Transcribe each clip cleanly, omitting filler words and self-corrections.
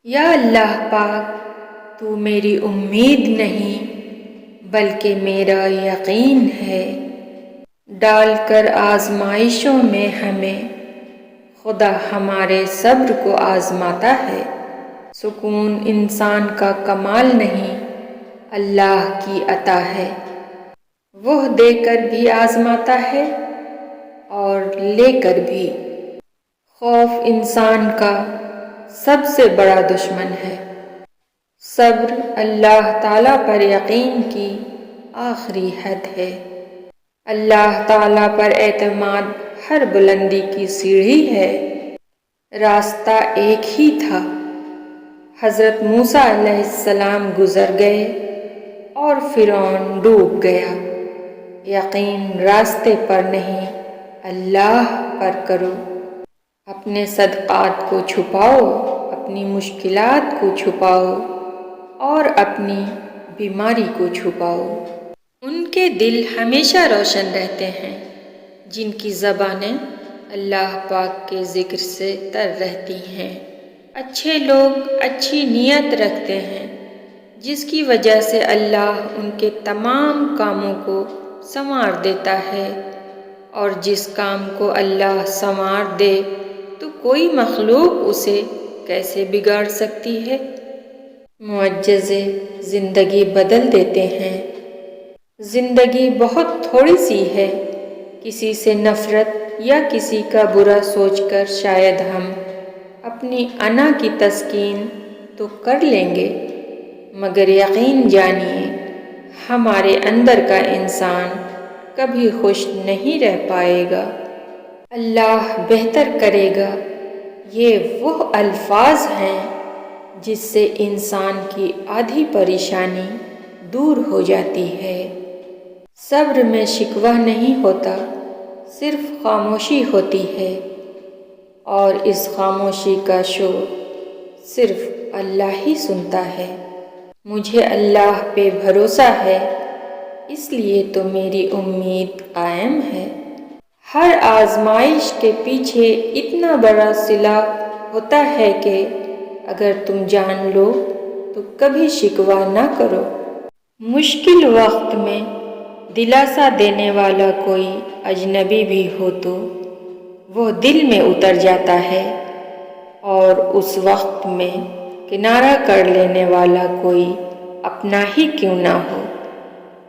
یا اللہ پاک، تو میری امید نہیں بلکہ میرا یقین ہے۔ ڈال کر آزمائشوں میں ہمیں، خدا ہمارے صبر کو آزماتا ہے۔ سکون انسان کا کمال نہیں، اللہ کی عطا ہے۔ وہ دے کر بھی آزماتا ہے اور لے کر بھی۔ خوف انسان کا سب سے بڑا دشمن ہے۔ صبر اللہ تعالیٰ پر یقین کی آخری حد ہے۔ اللہ تعالیٰ پر اعتماد ہر بلندی کی سیڑھی ہے۔ راستہ ایک ہی تھا، حضرت موسیٰ علیہ السلام گزر گئے اور فرعون ڈوب گیا۔ یقین راستے پر نہیں، اللہ پر کرو۔ اپنے صدقات کو چھپاؤ، اپنی مشکلات کو چھپاؤ اور اپنی بیماری کو چھپاؤ۔ ان کے دل ہمیشہ روشن رہتے ہیں جن کی زبانیں اللہ پاک کے ذکر سے تر رہتی ہیں۔ اچھے لوگ اچھی نیت رکھتے ہیں جس کی وجہ سے اللہ ان کے تمام کاموں کو سنوار دیتا ہے، اور جس کام کو اللہ سنوار دے تو کوئی مخلوق اسے کیسے بگاڑ سکتی ہے؟ معجزے زندگی بدل دیتے ہیں۔ زندگی بہت تھوڑی سی ہے، کسی سے نفرت یا کسی کا برا سوچ کر شاید ہم اپنی انا کی تسکین تو کر لیں گے، مگر یقین جانیے ہمارے اندر کا انسان کبھی خوش نہیں رہ پائے گا۔ اللہ بہتر کرے گا، یہ وہ الفاظ ہیں جس سے انسان کی آدھی پریشانی دور ہو جاتی ہے۔ صبر میں شکوہ نہیں ہوتا، صرف خاموشی ہوتی ہے، اور اس خاموشی کا شور صرف اللہ ہی سنتا ہے۔ مجھے اللہ پہ بھروسہ ہے، اس لیے تو میری امید قائم ہے۔ ہر آزمائش کے پیچھے اتنا بڑا صلہ ہوتا ہے کہ اگر تم جان لو تو کبھی شکوہ نہ کرو۔ مشکل وقت میں دلاسا دینے والا کوئی اجنبی بھی ہو تو وہ دل میں اتر جاتا ہے، اور اس وقت میں کنارہ کر لینے والا کوئی اپنا ہی کیوں نہ ہو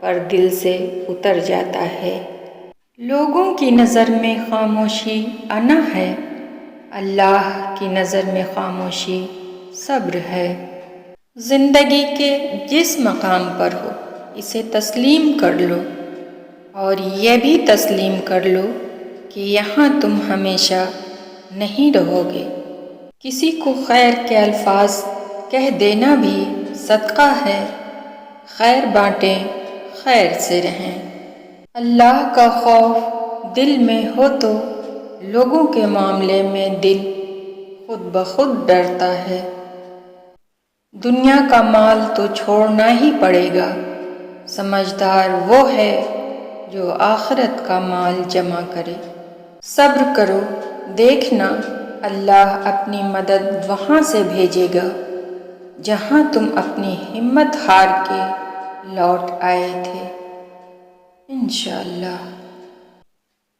پر دل سے اتر جاتا ہے۔ لوگوں کی نظر میں خاموشی انا ہے، اللہ کی نظر میں خاموشی صبر ہے۔ زندگی کے جس مقام پر ہو اسے تسلیم کر لو، اور یہ بھی تسلیم کر لو کہ یہاں تم ہمیشہ نہیں رہو گے۔ کسی کو خیر کے الفاظ کہہ دینا بھی صدقہ ہے۔ خیر بانٹیں، خیر سے رہیں۔ اللہ کا خوف دل میں ہو تو لوگوں کے معاملے میں دل خود بخود ڈرتا ہے۔ دنیا کا مال تو چھوڑنا ہی پڑے گا، سمجھدار وہ ہے جو آخرت کا مال جمع کرے۔ صبر کرو، دیکھنا اللہ اپنی مدد وہاں سے بھیجے گا جہاں تم اپنی ہمت ہار کے لوٹ آئے تھے، انشاءاللہ۔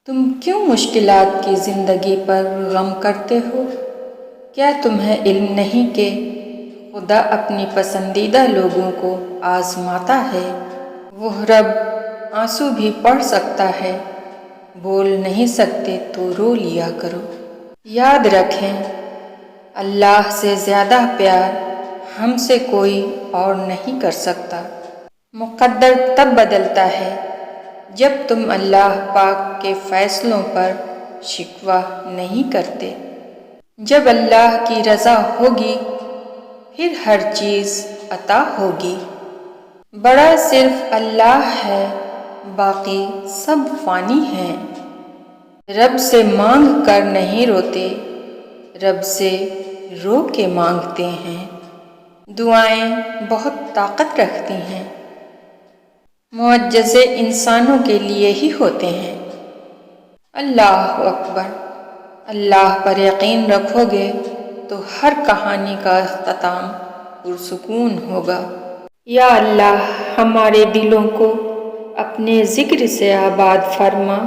تم کیوں مشکلات کی زندگی پر غم کرتے ہو؟ کیا تمہیں علم نہیں کہ خدا اپنی پسندیدہ لوگوں کو آزماتا ہے؟ وہ رب آنسو بھی پڑھ سکتا ہے، بول نہیں سکتے تو رو لیا کرو۔ یاد رکھیں، اللہ سے زیادہ پیار ہم سے کوئی اور نہیں کر سکتا۔ مقدر تب بدلتا ہے جب تم اللہ پاک کے فیصلوں پر شکوہ نہیں کرتے۔ جب اللہ کی رضا ہوگی پھر ہر چیز عطا ہوگی۔ بڑا صرف اللہ ہے، باقی سب فانی ہیں۔ رب سے مانگ کر نہیں روتے، رب سے رو کے مانگتے ہیں۔ دعائیں بہت طاقت رکھتی ہیں، معجزے انسانوں کے لیے ہی ہوتے ہیں۔ اللہ اکبر۔ اللہ پر یقین رکھو گے تو ہر کہانی کا اختتام پرسکون ہوگا۔ یا اللہ ہمارے دلوں کو اپنے ذکر سے آباد فرما۔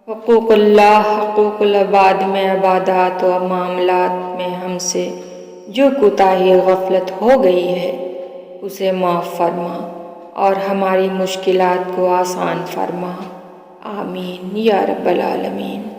حقوق اللہ، حقوق العباد میں عبادات و معاملات میں ہم سے جو کوتاہی غفلت ہو گئی ہے اسے معاف فرما اور ہماری مشکلات کو آسان فرما۔ آمین یا رب العالمین۔